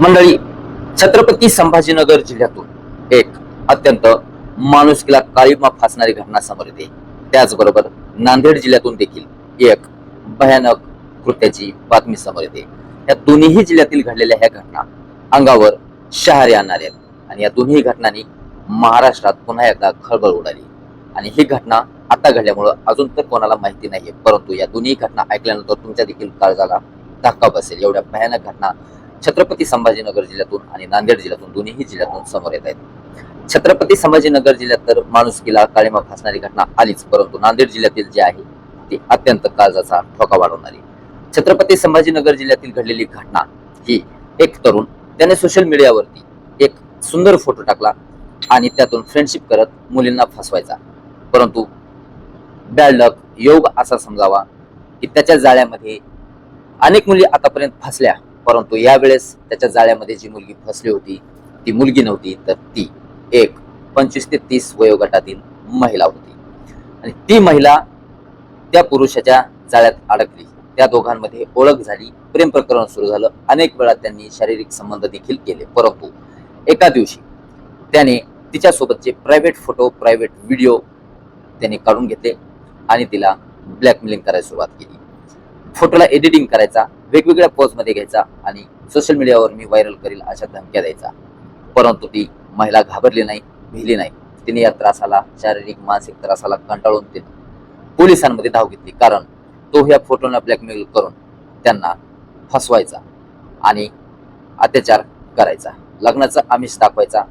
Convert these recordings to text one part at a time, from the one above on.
मंडळी, छत्रपती संभाजीनगर जिल्ह्यातून एक अत्यंत माणुसकीला काळीमा फासणारी घटना समोर येते. त्याचबरोबर नांदेड जिल्ह्यातून देखील एक भयानक कृत्याची बातमी समोर येते. या दोन्ही जिल्ह्यातील घडलेल्या ह्या घटना अंगावर शहारे आणणाऱ्या आहेत आणि या दोन्ही घटनांनी महाराष्ट्रात पुन्हा एकदा खळबळ उडाली. आणि ही घटना आता घडल्यामुळं अजून तर कोणाला माहिती नाहीये, परंतु या दोन्ही घटना ऐकल्यानंतर तुमच्या देखील काळजाला धक्का बसेल. एवढ्या भयानक घटना छत्रपती संभाजीनगर जिल्ह्यातून आणि नांदेड जिल्ह्यातून दोन्ही जिल्ह्यातून समोर येत आहेत. छत्रपती संभाजीनगर जिल्ह्यात तर माणुसकीला काळीमा फासणारी घटना आलीच, परंतु नांदेड जिल्ह्यातील जी आहे ती अत्यंत काळजाचा ठोका वाढवणारी. छत्रपती संभाजीनगर जिल्ह्यातील घडलेली घटना ही एक तरुण त्याने सोशल मीडियावरती एक सुंदर फोटो टाकला आणि त्यातून फ्रेंडशिप करत मुलींना फसवायचा. परंतु बॅड लक, योग असा समजावा की त्याच्या जाळ्यामध्ये अनेक मुली आतापर्यंत फसल्या, परंतु यावेळेस त्याच्या जाळ्यामध्ये जी मुलगी फसली होती ती मुलगी नव्हती, तर ती एक 25 ते 30 वयोगटातील महिला होती. आणि ती महिला त्या पुरुषाच्या जाळ्यात अडकली. त्या दोघांमध्ये ओळख झाली, प्रेम प्रकरण सुरू झालं. अनेक वेळा त्यांनी शारीरिक संबंध देखील केले, परंतु एका दिवशी त्याने तिच्यासोबतचे प्रायव्हेट फोटो, प्रायव्हेट व्हिडिओ त्याने काढून घेतले आणि तिला ब्लॅकमेलिंग करायला सुरुवात केली. फोटोला एडिटिंग करायचा, वेगवेगळ्या पोज मध्ये घ्यायचा आणि सोशल मीडियावर मी व्हायरल करील अशा धमक्या द्यायचा. परंतु ती महिला घाबरली नाही, भिली नाही. तिने या त्रासाला, शारीरिक मानसिक त्रासाला कंटाळून तिने पोलिसांमध्ये धाव घेतली, कारण तो ह्या फोटोला ब्लॅकमेल करून त्यांना फसवायचा आणि अत्याचार करायचा, लग्नाचं आमिष दाखवायचा,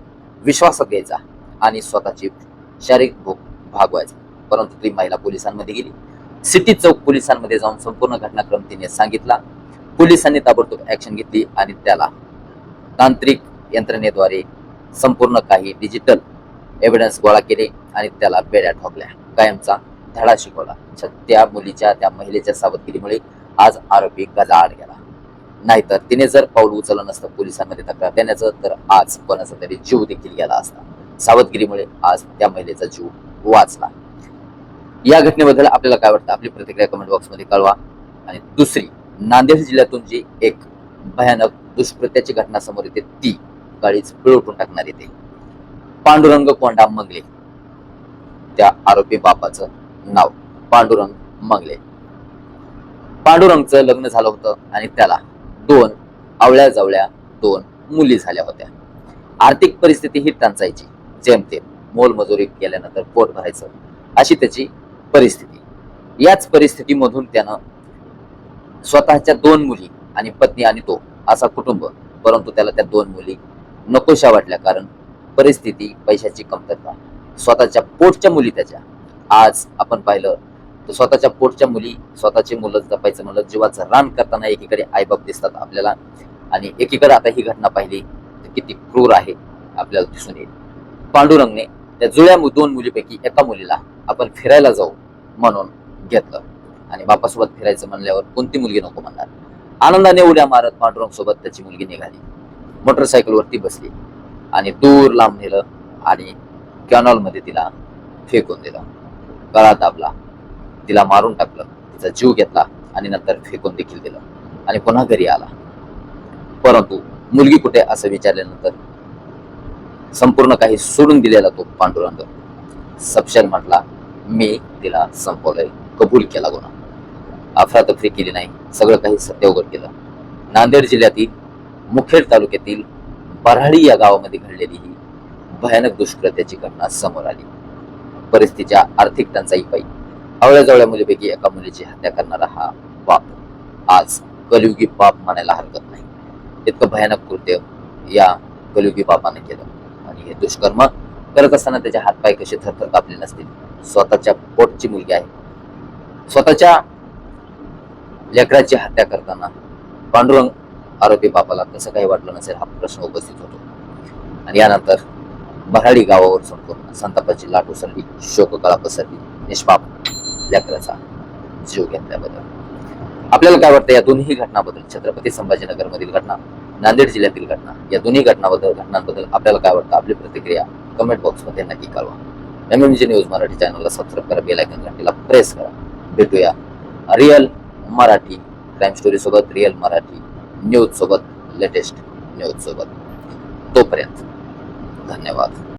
विश्वासात घ्यायचा आणि स्वतःची शारीरिक भूक भागवायचा. परंतु ती महिला पोलिसांमध्ये गेली. सिटी चौक पोलिसांमध्ये जाऊन संपूर्ण घटनाक्रम तिने सांगितला. पोलिसांनी ताबडतोब ऍक्शन घेतली आणि त्याला तांत्रिक यंत्रणेद्वारे संपूर्ण काही डिजिटल एव्हिडन्स गोळा केले आणि त्याला बेड्या ठोकल्या, कायमचा धडा शिकवला. त्या मुलीच्या, त्या महिलेच्या सावधगिरीमुळे आज आरोपी गजाआड गेला. नाहीतर तिने जर पाऊल उचललं नसतं पोलिसांमध्ये तक्रार देण्याचं, तर आज कोणाचा तरी जीव देखील गेला असता. सावधगिरीमुळे आज त्या महिलेचा जीव वाचला. या घटनेबद्दल आपल्याला काय वाटतं? आपली प्रतिक्रिया कमेंट बॉक्समध्ये कळवा. आणि दुसरी, नांदेड जिल्ह्यातून जी एक भयानक दुष्कृत्याची घटना समोर येते, ती काळीच पिळवटून टाकणार येते. पांडुरंग कोंडा मंगले, त्या आरोपी बापाचं नाव पांडुरंग मंगले. पांडुरंगचं लग्न झालं होतं आणि त्याला 2 आवळ्या जवळ्या 2 मुली झाल्या होत्या. आर्थिक परिस्थिती ही टंचायची, जेमतेम मोलमजुरी केल्यानंतर पोट भरायचं अशी त्याची परिस्थिती. याच परिस्थितीमधून त्यानं स्वतःच्या 2 मुली आणि पत्नी आणि तो असा कुटुंब, परंतु त्याला त्या 2 मुली नकोशा वाटल्या, कारण परिस्थिती, पैशाची कमतरता. स्वतःच्या पोटच्या मुली त्याच्या, आज आपण पाहिलं तर स्वतःच्या पोटच्या मुली, स्वतःची मुलं जपायचं म्हणलं जीवाचं रान करताना एकीकडे आईबाप दिसतात आपल्याला, आणि एकीकडे आता ही घटना पाहिली तर किती क्रूर आहे आपल्याला दिसून येईल. पांडुरंगने त्या जुळ्या 2 मुलीपैकी एका मुलीला आपण फिरायला जाऊ म्हणून घेतलं, आणि बापासोबत फिरायचं म्हणल्यावर कोणती मुलगी नको म्हणणार. आनंदाने उड्या मारत पांडुरंग सोबत त्याची मुलगी निघाली. मोटरसायकलवरती बसली आणि दूर लांब नेलं आणि कॅनॉल मध्ये तिला फेकून दिलं. गळा दाबला, तिला मारून टाकलं, तिचा जीव घेतला आणि नंतर फेकून देखील दिलं आणि पुन्हा घरी आला. परंतु मुलगी कुठे असं विचारल्यानंतर संपूर्ण काही सोडून दिलेला तो पांडुरंग सपशेल म्हटला, मी तिला संपवलंय, कबूल केला गुन्हा, अफरातफरी केली नाही, सगळं काही सत्य उघड केलं. नांदेड जिल्ह्यातील मुखेड तालुक्यातील बऱ्हाळी या गावामध्ये घडलेली ही भयानक दुष्कृत्याची घटना समोर आली. परिस्थितीच्या आर्थिक टंचाईपायी आवळ्या जवळ्या मुलीपैकी एका मुलीची हत्या करणारा हा बाप आज कलियुगी बाप म्हणायला हरकत नाही. इतकं भयानक कृत्य या कलियुगी बापाने केलं. आणि हे दुष्कर्म करत असताना त्याचे हातपाय कसे थरथर कापले नसतील. स्वतःच्या पोटची मुलगी आहे, स्वतःच्या लेकराची हत्या करताना पांडुरंग आरोपी बापाला कसं काही वाटलं नसेल हा प्रश्न उपस्थित होतो. आणि यानंतर बऱ्हाळी गावावर संपूर्ण संतापाची लाट उसळली, शोककळा पसरली. निष्पाप लेकराचा जीव घेतल्याबद्दल आपल्याला काय वाटतं? या दोन्ही घटनाबद्दल, छत्रपती संभाजीनगर मधील घटना, नांदेड जिल्ह्यातील घटना, या दोन्ही घटनांबद्दल आपल्याला काय वाटतं? आपली प्रतिक्रिया कमेंट बॉक्स मध्ये नक्की कळवा. MMG न्यूज मराठी चॅनलला सबस्क्राईब करा, बेल आयकॉन घंटीला प्रेस करा. भेटूया रिअल मराठी क्राईम स्टोरी सोबत, रिअल मराठी न्यूज सोबत, लेटेस्ट न्यूज सोबत. तोपर्यंत धन्यवाद.